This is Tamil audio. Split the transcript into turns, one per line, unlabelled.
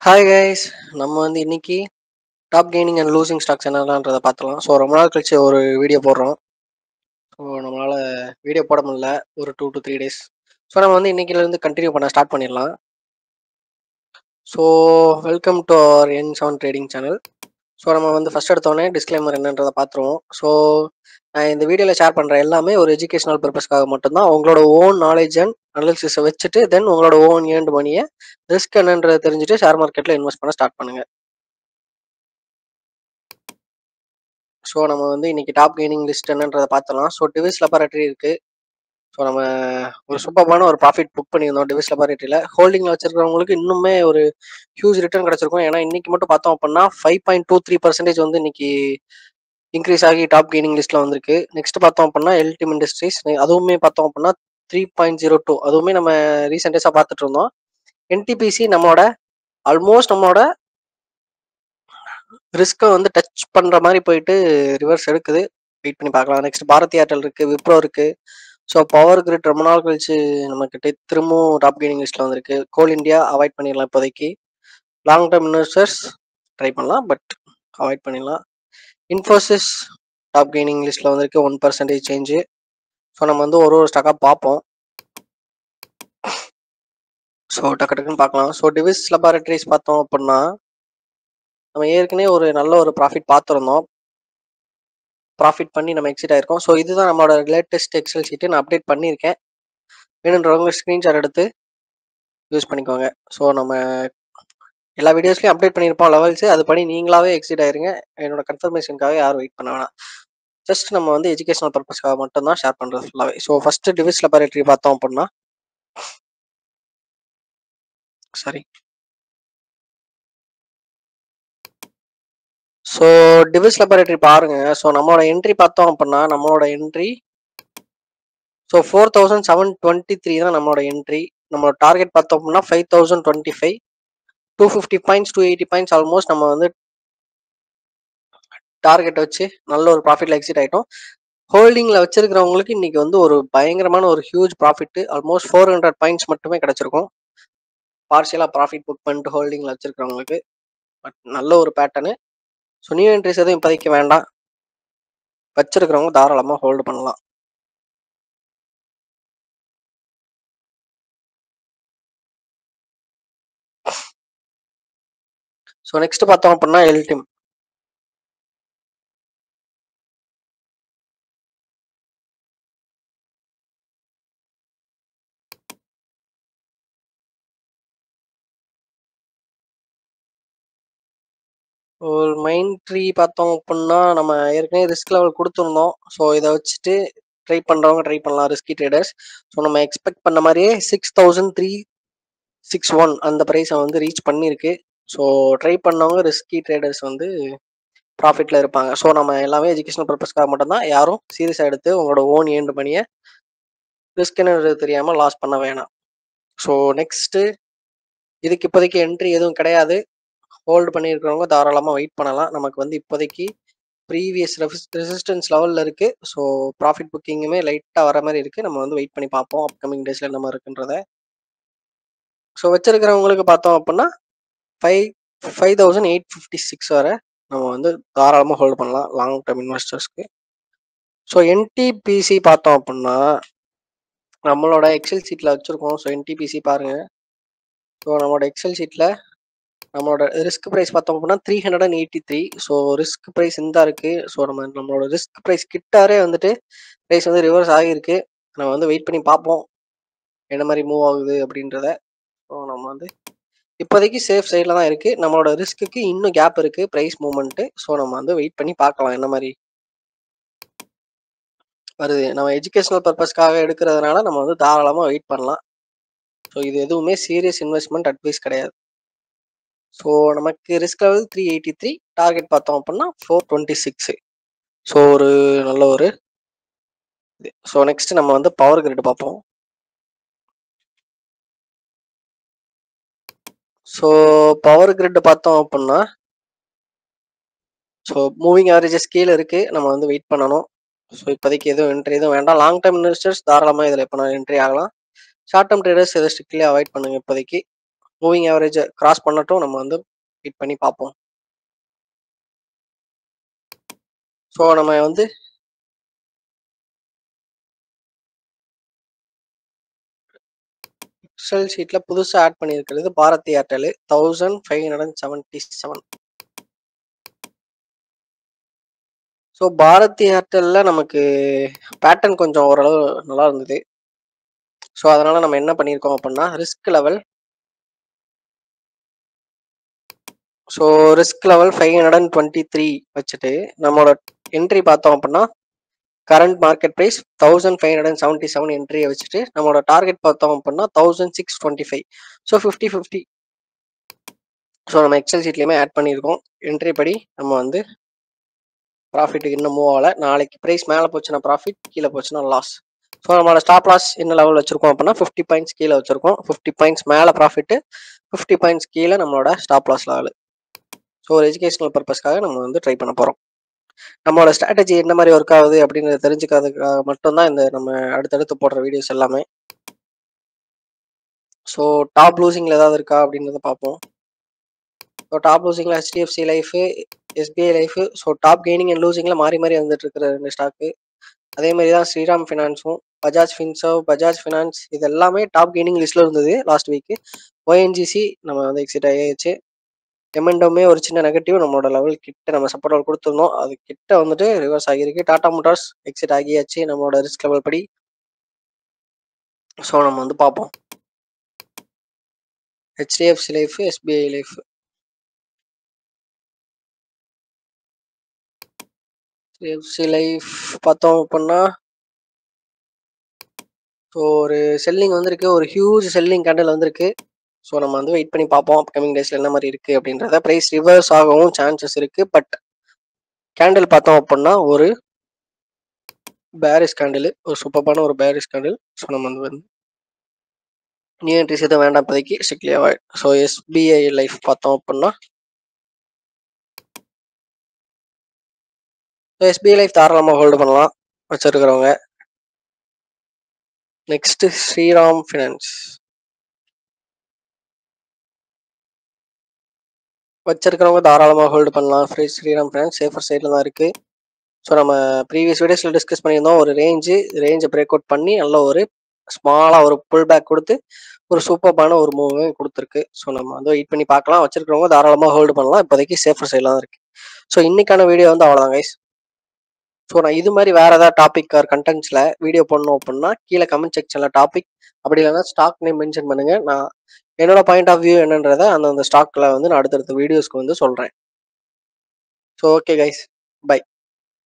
ஹாய் கைஸ், நம்ம இன்னைக்கு top gaining and losing stocks என்னன்றதை பார்த்துலாம். ஸோ ரொம்ப நாள் கழிச்சு ஒரு வீடியோ போடுறோம். ஸோ நம்மளால் வீடியோ போட முடியல ஒரு 2 to 3 days. ஸோ நம்ம இன்னைக்கிலேருந்து கண்டினியூ பண்ண ஸ்டார்ட் பண்ணிடலாம். So welcome to our N7 trading channel. So நம்ம ஃபஸ்ட் எடுத்தோடனே டிஸ்க்ளைமர் என்னன்றதை பார்த்துருவோம். ஸோ நான் இந்த வீடியோவில் ஷேர் பண்ணுற எல்லாமே ஒரு எஜுகேஷனல் பர்பஸ்க்காக மட்டும்தான். உங்களோட ஓன் நாலேஜ் அண்ட் அனாலிசிஸை வச்சுட்டு தென் உங்களோட ஓன் ஏர்ன்டு மணியை ரிஸ்க் என்னன்றதை தெரிஞ்சுட்டு ஷேர் மார்க்கெட்டில் இன்வெஸ்ட் பண்ண ஸ்டார்ட் பண்ணுங்கள். ஸோ நம்ம இன்னைக்கு டாப் கெய்னிங் லிஸ்ட் என்னன்றதை பார்த்தலாம். ஸோ டிவிஸ் லெபார்டரி இருக்குது. ஸோ நம்ம ஒரு சூப்பரான ஒரு ப்ராஃபிட் புக் பண்ணியிருந்தோம் டிவிஸ் லெபார்டரியில். ஹோல்டிங்கில் வச்சிருக்கிறவங்களுக்கு இன்னுமே ஒரு ஹியூஜ் ரிட்டர்ன் கிடச்சிருக்கும். ஏன்னா இன்னைக்கு மட்டும் பார்த்தோம் அப்படின்னா 5.23% இன்னைக்கு இன்க்ரீஸ் ஆகி டாப் கெய்னிங் லிஸ்ட்டில் வந்திருக்கு. நெக்ஸ்ட் பார்த்தோம் அப்படின்னா எல்டிஎம் இண்டஸ்ட்ரீஸ், அதுவுமே பார்த்தோம் அப்படின்னா 3.02, அதுவுமே நம்ம ரீசெண்ட் டேஸாக பார்த்துட்டு இருந்தோம். என்டிபிசி ஆல்மோஸ்ட் நம்மளோட ரிஸ்க்கை டச் பண்ணுற மாதிரி போயிட்டு ரிவர்ஸ் எடுக்குது. வெயிட் பண்ணி பார்க்கலாம். நெக்ஸ்ட் பாரதி ஏர்டெல் இருக்குது, விப்ரோ இருக்குது. ஸோ பவர் கிரிட் ரொம்ப நாள் கழிச்சு நம்மக்கிட்ட திரும்பவும் டாப் கெய்னிங் லிஸ்ட்டில் வந்திருக்கு. கோல் இண்டியா அவாய்ட் பண்ணிடலாம் இப்போதைக்கு. லாங் டேர்ம் இன்வெஸ்டர்ஸ் ட்ரை பண்ணலாம், பட் அவாய்ட் பண்ணிடலாம். இன்ஃபோசிஸ் டாப் கெய்னிங் லிஸ்ட்டில் வந்திருக்கு, 1% சேஞ்சு. ஸோ நம்ம ஒரு ஸ்டாக்காக பார்ப்போம். ஸோ டக்கு டக்குன்னு பார்க்கலாம். ஸோ டிவிஸ் லெபார்டரிஸ் பார்த்தோம் அப்படின்னா நம்ம ஏற்கனவே ஒரு நல்ல ஒரு ப்ராஃபிட் பார்த்துருந்தோம். ப்ராஃபிட் பண்ணி நம்ம எக்ஸிட் ஆயிருக்கோம். ஸோ இதுதான் நம்மளோட லேட்டஸ்ட் எக்ஸல் ஷீட்டு நான் அப்டேட் பண்ணியிருக்கேன். வேணுன்றவங்க ஸ்க்ரீன்ஷாட் எடுத்து யூஸ் பண்ணிக்கோங்க. ஸோ நம்ம எல்லா வீடியோஸ்லையும் அப்டேட் பண்ணியிருப்போம் லெவல்ஸு. அது படி நீங்களாவே எக்ஸிட் ஆயிருங்க. என்னோட கன்ஃபர்மேஷனுக்காக யாரும் வெயிட் பண்ண வேணாம். ஜஸ்ட் நம்ம எஜுகேஷனல் பர்பஸ்க்காக மட்டும் தான் ஷேர் பண்ணுறது ஃபுல்லாகவே. ஸோ ஃபஸ்ட்டு டிவிஸ் லெபார்டரி பார்த்தோம் அப்படின்னா ஸோ டிவிஸ் லெபார்டரி பாருங்க. ஸோ நம்மளோட என்ட்ரி பார்த்தோம் அப்படின்னா நம்மளோட என்ட்ரி ஸோ 4723 தான் நம்மளோட என்ட்ரி. நம்மளோட டார்கெட் பார்த்தோம் அப்படின்னா 5025, 250 பாயிண்ட்ஸ், 280 பாயிண்ட்ஸ் ஆல்மோஸ்ட் நம்ம டார்கெட் வச்சு நல்ல ஒரு ப்ராஃபிட்ல எக்ஸிட் ஆகிட்டோம். ஹோல்டிங்கில் வச்சிருக்கிறவங்களுக்கு இன்னைக்கு ஒரு பயங்கரமான ஒரு ஹியூஜ் ப்ராஃபிட், ஆல்மோஸ்ட் 400 பாயிண்ட்ஸ் மட்டுமே கிடைச்சிருக்கும். பார்ஷியலாக ப்ராஃபிட் புக் பண்ணிட்டு ஹோல்டிங்கில் வச்சிருக்கிறவங்களுக்கு. பட் நல்ல ஒரு பேட்டர்னு. ஸோ நியூ என்ட்ரிஸ் எதுவும் இப்போதைக்கு வேண்டாம். வச்சிருக்கிறவங்க தாராளமாக ஹோல்டு பண்ணலாம். ஸோ நெக்ஸ்ட் பார்த்தோம் அப்படின்னா எல்டிஎம். ஒரு மைண்ட் ட்ரீ பார்த்தோம் அப்படின்னா நம்ம ஏற்கனவே ரிஸ்க் லெவல் கொடுத்துருந்தோம். ஸோ இதை வச்சுட்டு ட்ரை பண்ணுறவங்க ட்ரை பண்ணலாம், ரிஸ்கி ட்ரேடர்ஸ். ஸோ நம்ம எக்ஸ்பெக்ட் பண்ண மாதிரியே 6361 அந்த ப்ரைஸை ரீச் பண்ணியிருக்கு. ஸோ ட்ரை பண்ணவங்க ரிஸ்கி ட்ரேடர்ஸ் ப்ராஃபிட்டில் இருப்பாங்க. ஸோ நம்ம எல்லாமே எஜுகேஷனல் பர்பஸ்க்காக மட்டும்தான். யாரும் சீரியஸாக எடுத்து உங்களோட ஓன் ஏர்ன் பண்ணியை ரிஸ்க்னு தெரியாமல் லாஸ் பண்ண வேணாம். ஸோ நெக்ஸ்ட்டு இதுக்கு இப்போதைக்கு என்ட்ரி எதுவும் கிடையாது. ஹோல்டு பண்ணியிருக்கிறவங்க தாராளமாக வெயிட் பண்ணலாம். நமக்கு இப்போதைக்கு ப்ரீவியஸ் ரெசிஸ்டன்ஸ் லெவலில் இருக்குது. ஸோ ப்ராஃபிட் புக்கிங்குமே லைட்டாக வர மாதிரி இருக்குது. நம்ம வெயிட் பண்ணி பார்ப்போம் அப்கமிங் டேஸில் என்ன மாதிரி இருக்குன்றத. ஸோ வச்சிருக்கிறவங்களுக்கு பார்த்தோம் அப்படின்னா 5856 வரை நம்ம தாராளமாக ஹோல்டு பண்ணலாம் லாங் டேர்ம் இன்வெஸ்டர்ஸ்க்கு. ஸோ என்டிபிசி பார்த்தோம் அப்படின்னா நம்மளோட எக்ஸல் ஷீட்டில் வச்சுருக்கோம். ஸோ என்டிபிசி பாருங்கள். ஸோ நம்மளோட எக்ஸல் ஷீட்டில் நம்மளோட ரிஸ்க் ப்ரைஸ் பார்த்தோம் அப்படின்னா 383. ஸோ ரிஸ்க் ப்ரைஸ் இந்த இருக்குது. ஸோ நம்மளோட ரிஸ்க் ப்ரைஸ் கிட்டாரே ப்ரைஸ் ரிவர்ஸ் ஆகியிருக்கு. நம்ம வெயிட் பண்ணி பார்ப்போம் என்ன மாதிரி மூவ் ஆகுது அப்படின்றத. ஸோ நம்ம இப்போதைக்கு சேஃப் சைடில் தான் இருக்குது. நம்மளோட ரிஸ்க்குக்கு இன்னும் கேப் இருக்குது ப்ரைஸ் மூவ்மெண்ட்டு. ஸோ நம்ம வெயிட் பண்ணி பார்க்கலாம் என்ன மாதிரி வருது. நம்ம எஜுகேஷனல் பர்பஸ்க்காக எடுக்கிறதுனால நம்ம தாராளமாக வெயிட் பண்ணலாம். ஸோ இது எதுவுமே சீரியஸ் இன்வெஸ்ட்மெண்ட் அட்வைஸ் கிடையாது. ஸோ நமக்கு ரிஸ்க் லெவல் 383, டார்கெட் பார்த்தோம் அப்படின்னா 426. ஸோ ஒரு நல்ல ஒரு இது. ஸோ நெக்ஸ்ட் நம்ம பவர் கிரிட் பார்ப்போம். ஸோ பவர் கிரிட் பார்த்தோம் அப்படின்னா ஸோ மூவிங் ஆவரேஜஸ் கீழே இருக்குது. நம்ம வெயிட் பண்ணணும். ஸோ இப்போதைக்கு எதுவும் என்ட்ரி எதுவும் வேண்டாம். லாங் டேர்ம் இன்வெஸ்டர்ஸ் தாராளமாக இதில் எப்போ என்ட்ரி ஆகலாம். ஷார்ட் டேர்ம் ட்ரேடர்ஸ் இதை ஸ்ட்ரிக்ட்லி அவாய்ட் பண்ணுங்க இப்போதைக்கு. மூவிங் ஆவரேஜ் கிராஸ் பண்ணட்டும், நம்ம வந்து வெயிட் பண்ணி பார்ப்போம். ஸோ நம்ம வந்து எக்ஸல் ஷீட்ல புதுசா ஆட் பண்ணியிருக்கிறது பாரதி ஏர்டெல் 1577. ஸோ பாரதி ஏர்டெல்ல நமக்கு பேட்டர்ன் கொஞ்சம் ஓரளவு நல்லா இருந்தது. ஸோ அதனால நம்ம என்ன பண்ணியிருக்கோம் அப்படின்னா ரிஸ்க் லெவல் 523 வச்சுட்டு நம்மளோட என்ட்ரி பார்த்தோம் அப்படின்னா கரண்ட் மார்க்கெட் ப்ரைஸ் 1577 என்ட்ரியை வச்சுட்டு நம்மளோட டார்கெட் பார்த்தோம் அப்படின்னா 1625. ஸோ 50-50. ஸோ நம்ம எக்ஸல் ஷீட்லேயுமே ஆட் பண்ணியிருக்கோம். என்ட்ரி படி நம்ம வந்து ப்ராஃபிட்டுக்கு இன்னும் மூவ் ஆகலை. நாளைக்கு ப்ரைஸ் மேலே போச்சுன்னா ப்ராஃபிட், கீழே போச்சுன்னா லாஸ். ஸோ நம்மளோட ஸ்டாப் லாஸ் என்ன லெவல் வச்சிருக்கோம் அப்படின்னா 50 பாயிண்ட்ஸ் கீழே வச்சிருக்கோம். 50 பாயிண்ட்ஸ் மேலே ப்ராஃபிட்டு, 50 பாயிண்ட்ஸ் கீழே நம்மளோட ஸ்டாப் லாஸ் லெவல். ஸோ ஒரு எஜுகேஷனல் பர்பஸ்க்காக நம்ம வந்து ட்ரை பண்ண போகிறோம். நம்மளோட ஸ்ட்ராட்டஜி என்ன மாதிரி ஒர்க் ஆகுது அப்படிங்கிறத தெரிஞ்சுக்கிறதுக்காக மட்டும்தான் இந்த நம்ம அடுத்தடுத்து போடுற வீடியோஸ் எல்லாமே. ஸோ டாப் லூசிங்கில் ஏதாவது இருக்கா அப்படிங்கிறத பார்ப்போம். ஸோ டாப் லூசிங்கில் HDFC life, SBI life. So top gaining and லூசிங்கில் மாறி மாறி வந்துட்டு இருக்கிற 2 ஸ்டாக்கு. அதே மாதிரி தான் ஸ்ரீராம் ஃபினான்ஸும், பஜாஜ் ஃபின்சர்வ், பஜாஜ் ஃபினான்ஸ் இது எல்லாமே டாப் கெய்னிங் லிஸ்ட்டில் இருந்தது லாஸ்ட் வீக்கு. ONGC நம்ம வந்து எக்ஸிட் ஆகியாச்சு. எம்என்டோமே ஒரு சின்ன நெகட்டிவ், நம்மளோட லெவல் கிட்ட நம்ம சப்போர்ட் லெவல் கொடுத்துருந்தோம், அது கிட்ட வந்துட்டு ரிவர்ஸ் ஆகியிருக்கு. டாடா மோட்டார்ஸ் எக்ஸிட் ஆகியாச்சு நம்மளோட ரிஸ்க் லெவல் படி. ஸோ நம்ம வந்து பார்ப்போம். HDFC life, SBI life. HDFC life பார்த்தோம் அப்படின்னா ஸோ ஒரு செல்லிங் வந்திருக்கு, ஒரு ஹியூஜ் செல்லிங் கேண்டில் வந்திருக்கு. ஸோ நம்ம வந்து வெயிட் பண்ணி பார்ப்போம் அப்கமிங் டேஸில் என்ன மாதிரி இருக்குது அப்படின்றத. ப்ரைஸ் ரிவர்ஸ் ஆகவும் சான்சஸ் இருக்குது. பட் கேண்டில் பார்த்தோம் அப்படின்னா ஒரு பேரிஷ் கேண்டில், ஒரு சூப்பரான ஒரு பேரிஷ் கேண்டில். ஸோ நம்ம வந்து நியூ என்ட்ரிஸ் எதுவும் வேண்டாம் இப்போதைக்கு, strictly avoid. So SBI life பார்த்தோம் அப்படின்னா எஸ்பிஐ லைஃப் தாராளமாக ஹோல்டு பண்ணலாம் வச்சிருக்கிறவங்க. நெக்ஸ்ட் ஸ்ரீராம் ஃபினான்ஸ் வச்சிருக்கிறவங்க தாராளமாக ஹோல்டு பண்ணலாம். ஸ்ரீராம் ஃபினான்ஸ் சேஃபர் சைடில் தான் இருக்குது. ஸோ நம்ம ப்ரீவியஸ் வீடியோஸில் டிஸ்கஸ் பண்ணியிருந்தோம், ஒரு ரேஞ்சை பிரேக் அவுட் பண்ணி நல்ல ஒரு ஸ்மாலாக ஒரு புல் பேக் கொடுத்து ஒரு சூப்பரான ஒரு மூவே கொடுத்துருக்கு. ஸோ நம்ம வந்து வெயிட் பண்ணி பார்க்கலாம். வச்சிருக்கிறவங்க தாராளமாக ஹோல்டு பண்ணலாம். இப்போதைக்கு சேஃபர் சைடில் தான் இருக்குது. ஸோ இன்னைக்கான வீடியோ வந்து அவ்வளோதான் கைஸ். ஸோ நான் இது மாதிரி வேறு ஏதாவது டாபிக் ஆர் கண்டென்ட்ஸில் வீடியோ பண்ணணும் அப்படின்னா கீழே கமெண்ட் செக்ஷனில் டாபிக் அப்படி இல்லைன்னா ஸ்டாக் நேம் மென்ஷன் பண்ணுங்கள். நான் என்னோட பாயிண்ட் ஆஃப் வியூ என்னன்றதை அந்த ஸ்டாக்கில் வந்து நான் அடுத்தடுத்த வீடியோஸ்க்கு வந்து சொல்கிறேன். So okay guys, by.